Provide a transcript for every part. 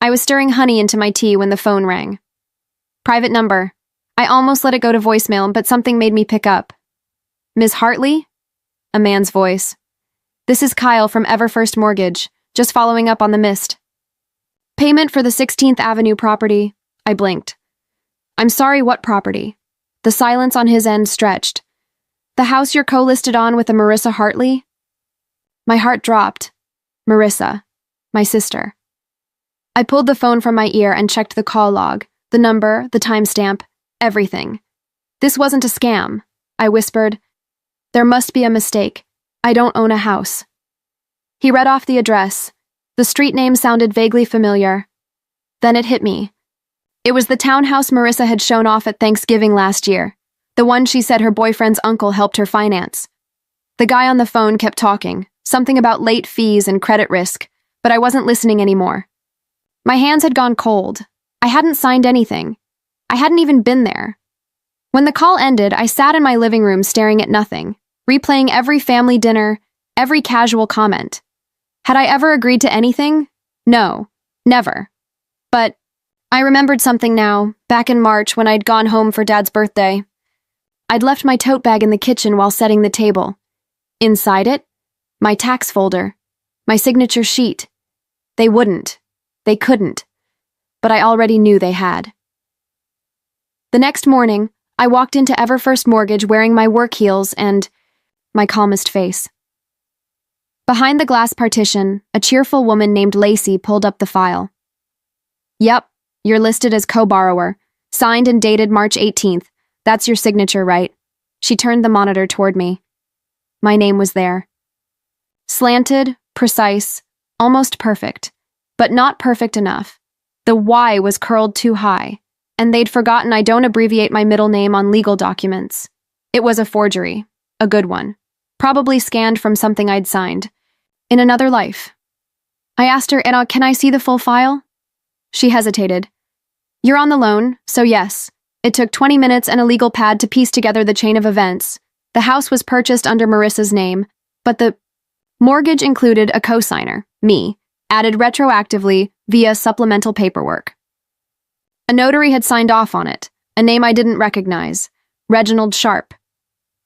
I was stirring honey into my tea when the phone rang. Private number. I almost let it go to voicemail, but something made me pick up. Ms. Hartley? A man's voice. This is Kyle from Everfirst Mortgage, just following up on the missed payment for the 16th Avenue property. I blinked. I'm sorry, what property? The silence on his end stretched. The house you're co-listed on with a Marissa Hartley? My heart dropped. Marissa. My sister. I pulled the phone from my ear and checked the call log, the number, the timestamp, everything. This wasn't a scam, I whispered. There must be a mistake. I don't own a house. He read off the address. The street name sounded vaguely familiar. Then it hit me. It was the townhouse Marissa had shown off at Thanksgiving last year, the one she said her boyfriend's uncle helped her finance. The guy on the phone kept talking, something about late fees and credit risk, but I wasn't listening anymore. My hands had gone cold. I hadn't signed anything. I hadn't even been there. When the call ended, I sat in my living room staring at nothing, replaying every family dinner, every casual comment. Had I ever agreed to anything? No, never. But I remembered something now, back in March when I'd gone home for Dad's birthday. I'd left my tote bag in the kitchen while setting the table. Inside it, my tax folder, my signature sheet. They wouldn't. They couldn't. But I already knew they had. The next morning, I walked into Everfirst Mortgage wearing my work heels and my calmest face. Behind the glass partition, a cheerful woman named Lacey pulled up the file. Yep, you're listed as co-borrower, signed and dated March 18th. That's your signature, right? She turned the monitor toward me. My name was there. Slanted, precise, almost perfect, but not perfect enough. The Y was curled too high, and they'd forgotten I don't abbreviate my middle name on legal documents. It was a forgery, a good one, probably scanned from something I'd signed. In another life. I asked her, can I see the full file? She hesitated. You're on the loan, so yes. It took 20 minutes and a legal pad to piece together the chain of events. The house was purchased under Marissa's name, but the mortgage included a cosigner, me, added retroactively via supplemental paperwork. A notary had signed off on it, a name I didn't recognize, Reginald Sharp.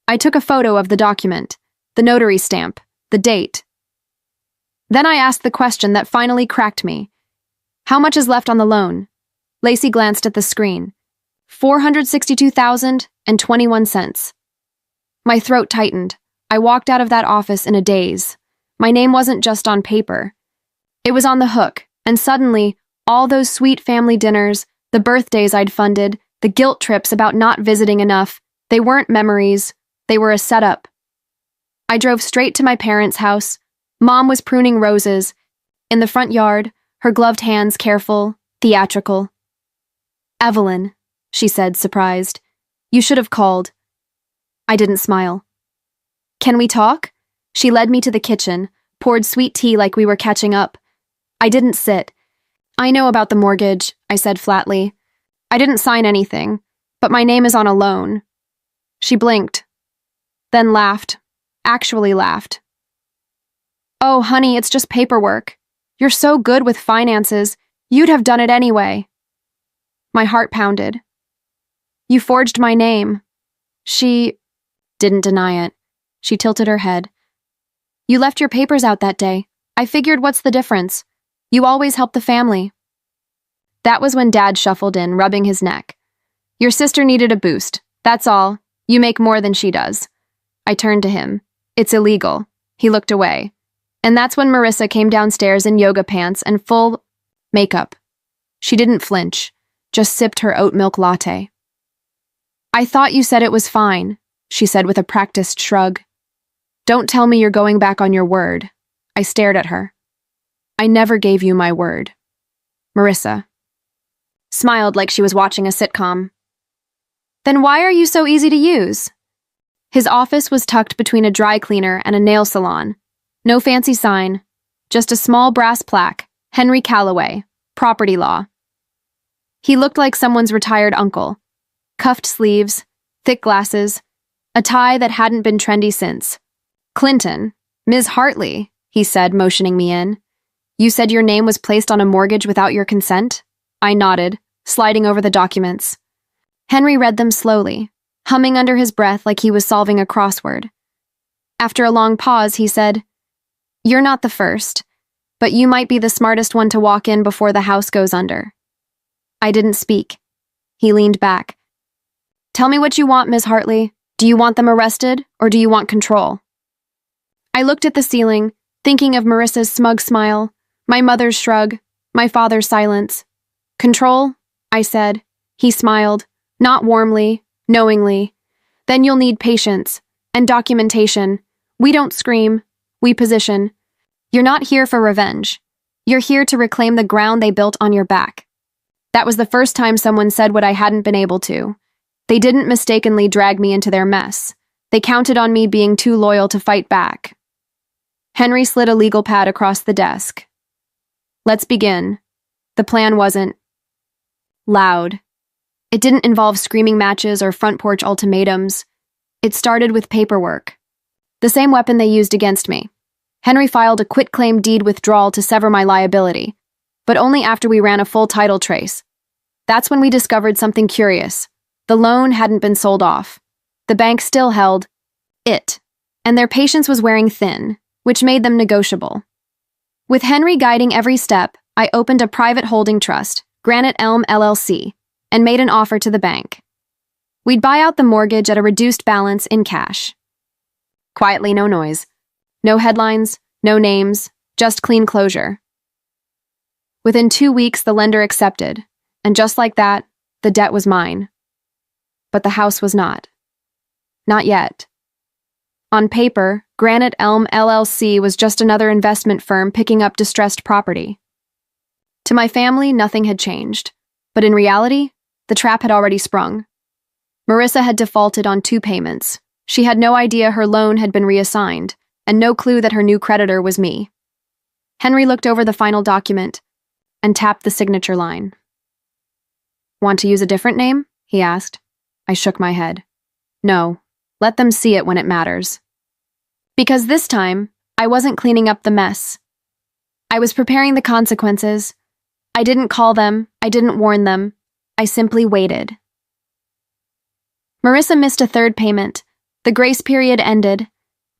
I took a photo of the document, the notary stamp, the date. Then I asked the question that finally cracked me. How much is left on the loan? Lacey glanced at the screen. $462,021. My throat tightened. I walked out of that office in a daze. My name wasn't just on paper. It was on the hook, and suddenly, all those sweet family dinners, the birthdays I'd funded, the guilt trips about not visiting enough, they weren't memories, they were a setup. I drove straight to my parents' house. Mom was pruning roses. In the front yard, her gloved hands careful, theatrical. Evelyn, she said, surprised. You should have called. I didn't smile. Can we talk? She led me to the kitchen, poured sweet tea like we were catching up. I didn't sit. I know about the mortgage, I said flatly. I didn't sign anything, but my name is on a loan. She blinked, then laughed, actually laughed. Oh, honey, it's just paperwork. You're so good with finances, you'd have done it anyway. My heart pounded. You forged my name. She didn't deny it. She tilted her head. You left your papers out that day. I figured, what's the difference? You always help the family. That was when Dad shuffled in, rubbing his neck. Your sister needed a boost. That's all. You make more than she does. I turned to him. It's illegal. He looked away. And that's when Marissa came downstairs in yoga pants and full makeup. She didn't flinch, just sipped her oat milk latte. I thought you said it was fine, she said with a practiced shrug. Don't tell me you're going back on your word. I stared at her. I never gave you my word. Marissa smiled like she was watching a sitcom. Then why are you so easy to use? His office was tucked between a dry cleaner and a nail salon. No fancy sign, just a small brass plaque, Henry Calloway, property law. He looked like someone's retired uncle. Cuffed sleeves, thick glasses, a tie that hadn't been trendy since. Clinton, Ms. Hartley, he said, motioning me in. You said your name was placed on a mortgage without your consent? I nodded, sliding over the documents. Henry read them slowly, humming under his breath like he was solving a crossword. After a long pause, he said, "You're not the first, but you might be the smartest one to walk in before the house goes under." I didn't speak. He leaned back. "Tell me what you want, Ms. Hartley. Do you want them arrested, or do you want control?" I looked at the ceiling, thinking of Marissa's smug smile, my mother's shrug, my father's silence. "Control?" I said. He smiled, not warmly, knowingly. "Then you'll need patience and documentation. We don't scream, we position. You're not here for revenge. You're here to reclaim the ground they built on your back." That was the first time someone said what I hadn't been able to. They didn't mistakenly drag me into their mess. They counted on me being too loyal to fight back. Henry slid a legal pad across the desk. "Let's begin." The plan wasn't loud. It didn't involve screaming matches or front porch ultimatums. It started with paperwork. The same weapon they used against me. Henry filed a quitclaim deed withdrawal to sever my liability, but only after we ran a full title trace. That's when we discovered something curious. The loan hadn't been sold off. The bank still held it, and their patience was wearing thin, which made them negotiable. With Henry guiding every step, I opened a private holding trust, Granite Elm LLC, and made an offer to the bank. We'd buy out the mortgage at a reduced balance in cash. Quietly, no noise. No headlines, no names, just clean closure. Within 2 weeks, the lender accepted, and just like that, the debt was mine. But the house was not. Not yet. On paper, Granite Elm LLC was just another investment firm picking up distressed property. To my family, nothing had changed, but in reality, the trap had already sprung. Marissa had defaulted on 2 payments. She had no idea her loan had been reassigned, and no clue that her new creditor was me. Henry looked over the final document and tapped the signature line. "Want to use a different name?" he asked. I shook my head. "No, let them see it when it matters." Because this time, I wasn't cleaning up the mess. I was preparing the consequences. I didn't call them, I didn't warn them. I simply waited. Marissa missed a 3rd payment. The grace period ended,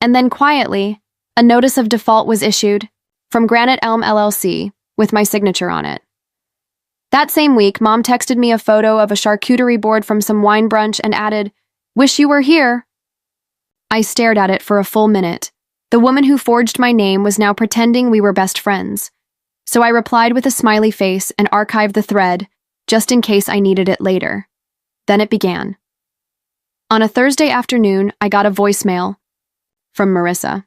and then quietly, a notice of default was issued from Granite Elm LLC with my signature on it. That same week, Mom texted me a photo of a charcuterie board from some wine brunch and added, "Wish you were here." I stared at it for a full minute. The woman who forged my name was now pretending we were best friends. So I replied with a smiley face and archived the thread, just in case I needed it later. Then it began. On a Thursday afternoon, I got a voicemail from Marissa.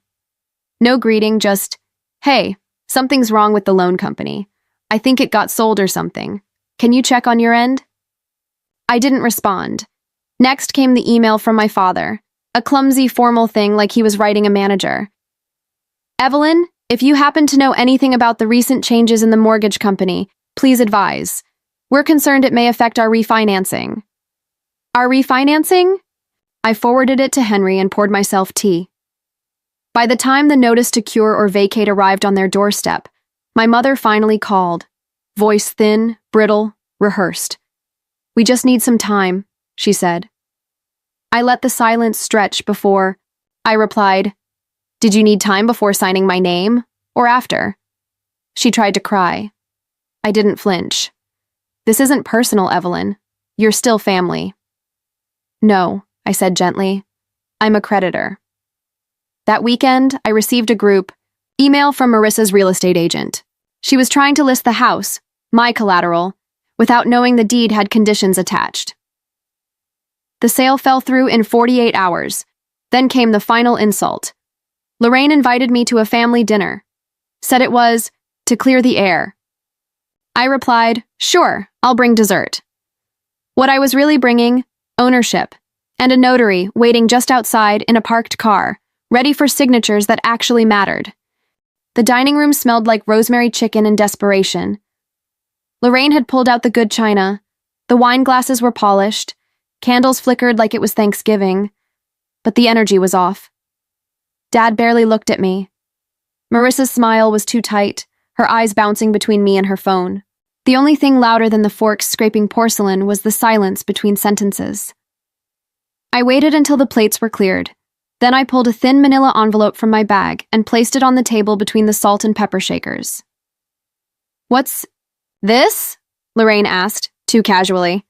No greeting, just, "Hey, something's wrong with the loan company. I think it got sold or something. Can you check on your end?" I didn't respond. Next came the email from my father, a clumsy formal thing like he was writing a manager. "Evelyn, if you happen to know anything about the recent changes in the mortgage company, please advise. We're concerned it may affect our refinancing." Our refinancing? I forwarded it to Henry and poured myself tea. By the time the notice to cure or vacate arrived on their doorstep, my mother finally called, voice thin, brittle, rehearsed. "We just need some time," she said. I let the silence stretch before I replied, "Did you need time before signing my name, or after?" She tried to cry. I didn't flinch. "This isn't personal, Evelyn. You're still family." "No," I said gently. "I'm a creditor." That weekend, I received a group email from Marissa's real estate agent. She was trying to list the house, my collateral, without knowing the deed had conditions attached. The sale fell through in 48 hours. Then came the final insult. Lorraine invited me to a family dinner. Said it was to clear the air. I replied, "Sure, I'll bring dessert." What I was really bringing, ownership, and a notary waiting just outside in a parked car, ready for signatures that actually mattered. The dining room smelled like rosemary chicken in desperation. Lorraine had pulled out the good china. The wine glasses were polished. Candles flickered like it was Thanksgiving. But the energy was off. Dad barely looked at me. Marissa's smile was too tight. her eyes bouncing between me and her phone. The only thing louder than the forks scraping porcelain was the silence between sentences. I waited until the plates were cleared. Then I pulled a thin manila envelope from my bag and placed it on the table between the salt and pepper shakers. "What's this?" Lorraine asked, too casually.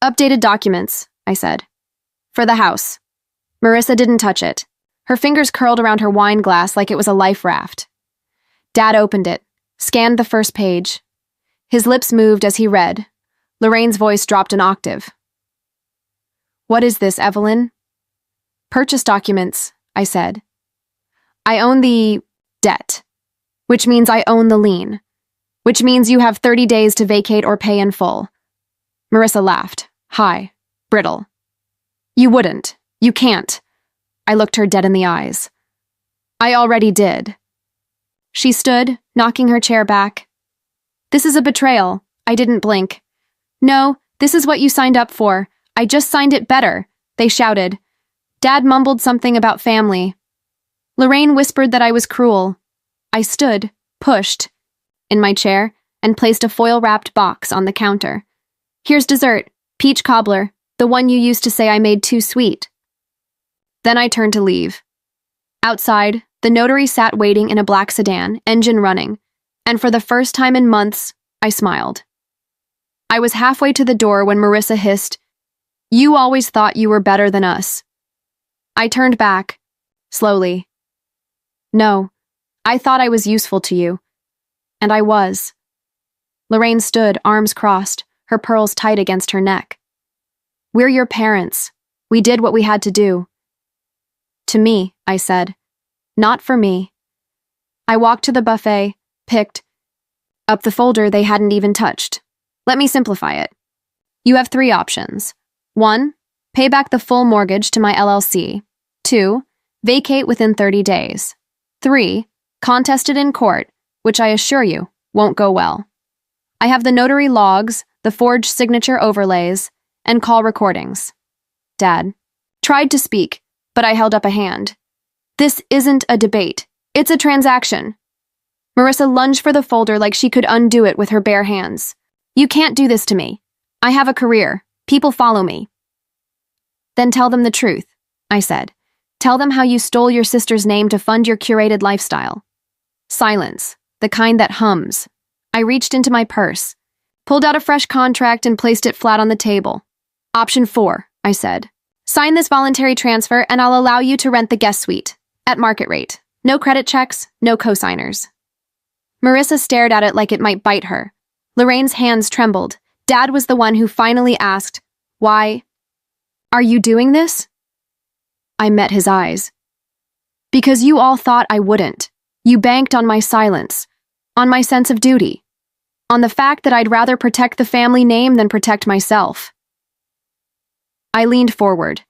"Updated documents," I said. "For the house." Marissa didn't touch it. Her fingers curled around her wine glass like it was a life raft. Dad opened it, scanned the first page. His lips moved as he read. Lorraine's voice dropped an octave. "What is this, Evelyn?" "Purchase documents," I said. "I own the debt, which means I own the lien, which means you have 30 days to vacate or pay in full." Marissa laughed, high, brittle. "You wouldn't. You can't." I looked her dead in the eyes. "I already did." She stood, knocking her chair back. "This is a betrayal." I didn't blink. "No, this is what you signed up for. I just signed it better," they shouted. Dad mumbled something about family. Lorraine whispered that I was cruel. I stood, pushed, in my chair, and placed a foil-wrapped box on the counter. "Here's dessert, peach cobbler, the one you used to say I made too sweet." Then I turned to leave. Outside, the notary sat waiting in a black sedan, engine running, and for the first time in months, I smiled. I was halfway to the door when Marissa hissed, "You always thought you were better than us." I turned back, slowly. "No, I thought I was useful to you." And I was. Lorraine stood, arms crossed, her pearls tight against her neck. "We're your parents. We did what we had to do." "To me," I said. "Not for me." I walked to the buffet, picked up the folder they hadn't even touched. Let me simplify it. You have 3 options. 1, pay back the full mortgage to my LLC. 2, vacate within 30 days. 3, contest it in court, which I assure you won't go well. I have the notary logs, the forged signature overlays, and call recordings. Dad tried to speak, but I held up a hand. "This isn't a debate. It's a transaction." Marissa lunged for the folder like she could undo it with her bare hands. "You can't do this to me. I have a career. People follow me." "Then tell them the truth," I said. "Tell them how you stole your sister's name to fund your curated lifestyle." Silence, the kind that hums. I reached into my purse, pulled out a fresh contract and placed it flat on the table. "Option 4, I said. "Sign this voluntary transfer and I'll allow you to rent the guest suite. At market rate. No credit checks, no cosigners." Marissa stared at it like it might bite her. Lorraine's hands trembled. Dad was the one who finally asked, "Why are you doing this?" I met his eyes. "Because you all thought I wouldn't. You banked on my silence, on my sense of duty, on the fact that I'd rather protect the family name than protect myself." I leaned forward.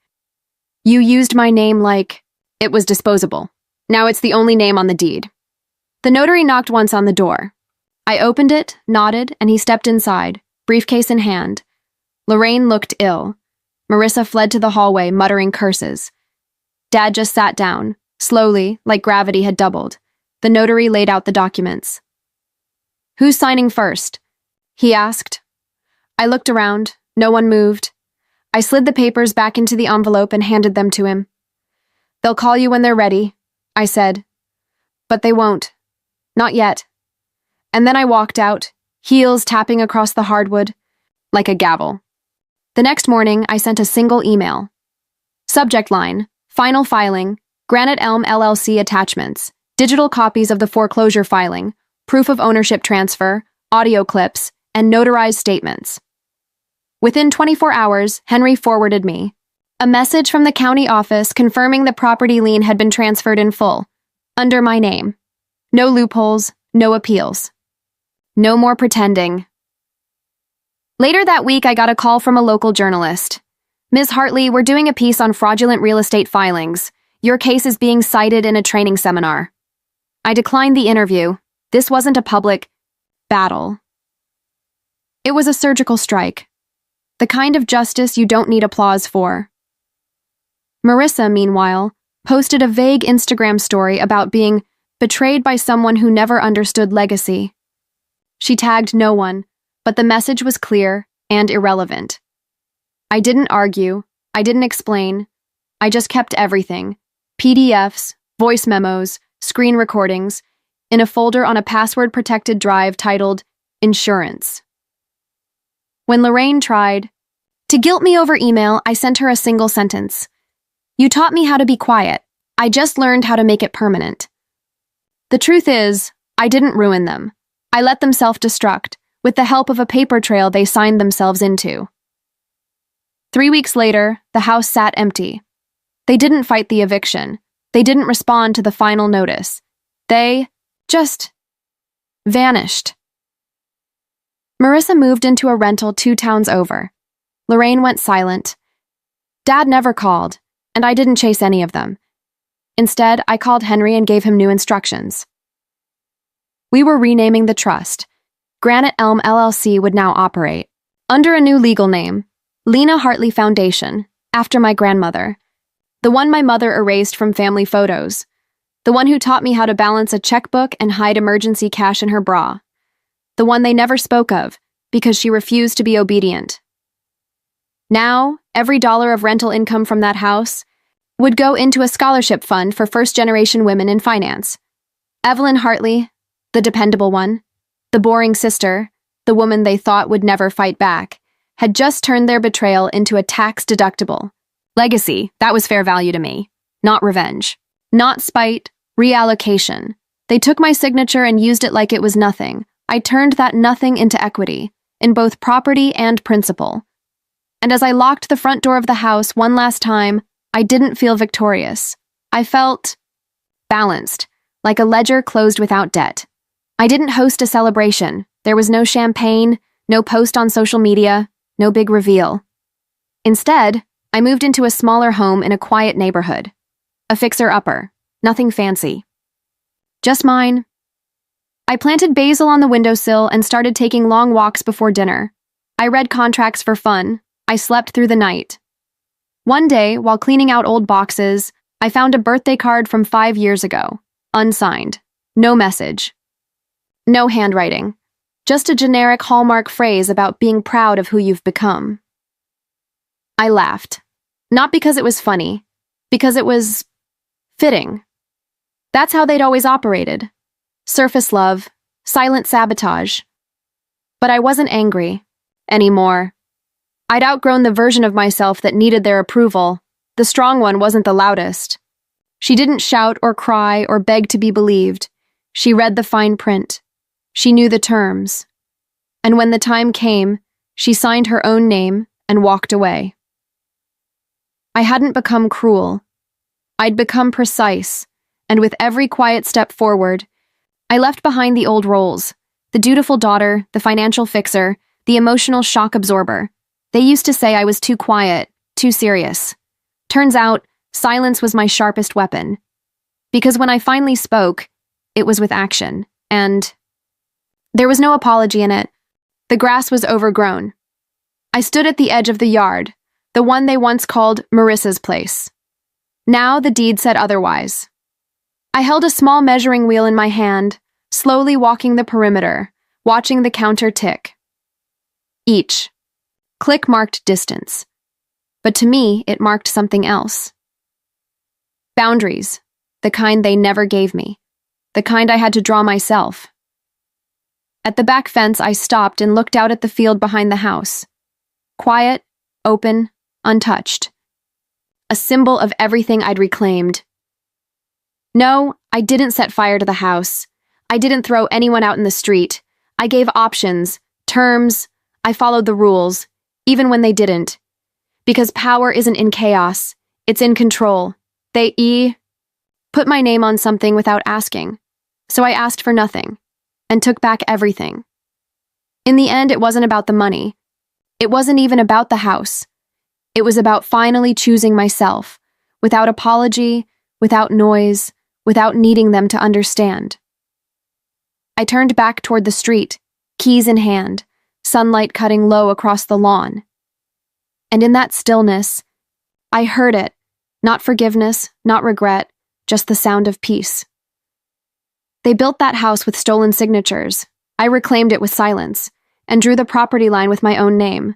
"You used my name like it was disposable. Now it's the only name on the deed." The notary knocked once on the door. I opened it, nodded, and he stepped inside, briefcase in hand. Lorraine looked ill. Marissa fled to the hallway, muttering curses. Dad just sat down, slowly, like gravity had doubled. The notary laid out the documents. "Who's signing first?" he asked. I looked around. No one moved. I slid the papers back into the envelope and handed them to him. "They'll call you when they're ready," I said. "But they won't. Not yet." And then I walked out, heels tapping across the hardwood, like a gavel. The next morning, I sent a single email. Subject line, "Final filing, Granite Elm LLC attachments, digital copies of the foreclosure filing, proof of ownership transfer, audio clips, and notarized statements." Within 24 hours, Henry forwarded me a message from the county office confirming the property lien had been transferred in full, under my name. No loopholes, no appeals. No more pretending. Later that week, I got a call from a local journalist. "Ms. Hartley, we're doing a piece on fraudulent real estate filings. Your case is being cited in a training seminar." I declined the interview. This wasn't a public battle. It was a surgical strike. The kind of justice you don't need applause for. Marissa, meanwhile, posted a vague Instagram story about being betrayed by someone who never understood legacy. She tagged no one, but the message was clear and irrelevant. I didn't argue, I didn't explain, I just kept everything, PDFs, voice memos, screen recordings, in a folder on a password-protected drive titled Insurance. When Lorraine tried to guilt me over email, I sent her a single sentence. You taught me how to be quiet. I just learned how to make it permanent. The truth is, I didn't ruin them. I let them self-destruct, with the help of a paper trail they signed themselves into. 3 weeks later, the house sat empty. They didn't fight the eviction. They didn't respond to the final notice. They just vanished. Marissa moved into a rental 2 towns over. Lorraine went silent. Dad never called, and I didn't chase any of them. Instead, I called Henry and gave him new instructions. We were renaming the trust. Granite Elm LLC would now operate under a new legal name, Lena Hartley Foundation, after my grandmother, the one my mother erased from family photos, the one who taught me how to balance a checkbook and hide emergency cash in her bra, the one they never spoke of because she refused to be obedient. Now, every dollar of rental income from that house would go into a scholarship fund for first-generation women in finance. Evelyn Hartley, the dependable one, the boring sister, the woman they thought would never fight back, had just turned their betrayal into a tax-deductible legacy. That was fair value to me, not revenge, not spite, reallocation. They took my signature and used it like it was nothing. I turned that nothing into equity, in both property and principal. And as I locked the front door of the house one last time, I didn't feel victorious. I felt balanced, like a ledger closed without debt. I didn't host a celebration. There was no champagne, no post on social media, no big reveal. Instead, I moved into a smaller home in a quiet neighborhood. A fixer-upper, nothing fancy. Just mine. I planted basil on the windowsill and started taking long walks before dinner. I read contracts for fun. I slept through the night. One day, while cleaning out old boxes, I found a birthday card from 5 years ago, unsigned, no message, no handwriting, just a generic Hallmark phrase about being proud of who you've become. I laughed, not because it was funny, because it was fitting. That's how they'd always operated. Surface love, silent sabotage. But I wasn't angry anymore. I'd outgrown the version of myself that needed their approval. The strong one wasn't the loudest. She didn't shout or cry or beg to be believed. She read the fine print. She knew the terms. And when the time came, she signed her own name and walked away. I hadn't become cruel. I'd become precise, and with every quiet step forward, I left behind the old roles, the dutiful daughter, the financial fixer, the emotional shock absorber. They used to say I was too quiet, too serious. Turns out, silence was my sharpest weapon. Because when I finally spoke, it was with action, and there was no apology in it. The grass was overgrown. I stood at the edge of the yard, the one they once called Marissa's place. Now the deed said otherwise. I held a small measuring wheel in my hand, slowly walking the perimeter, watching the counter tick. Each click marked distance, but to me, it marked something else. Boundaries, the kind they never gave me, the kind I had to draw myself. At the back fence, I stopped and looked out at the field behind the house. Quiet, open, untouched. A symbol of everything I'd reclaimed. No, I didn't set fire to the house. I didn't throw anyone out in the street. I gave options, terms. I followed the rules, even when they didn't. Because power isn't in chaos, it's in control. They put my name on something without asking. So I asked for nothing, and took back everything. In the end, it wasn't about the money. It wasn't even about the house. It was about finally choosing myself, without apology, without noise, without needing them to understand. I turned back toward the street, keys in hand, sunlight cutting low across the lawn. And in that stillness, I heard it, not forgiveness, not regret, just the sound of peace. They built that house with stolen signatures. I reclaimed it with silence and drew the property line with my own name.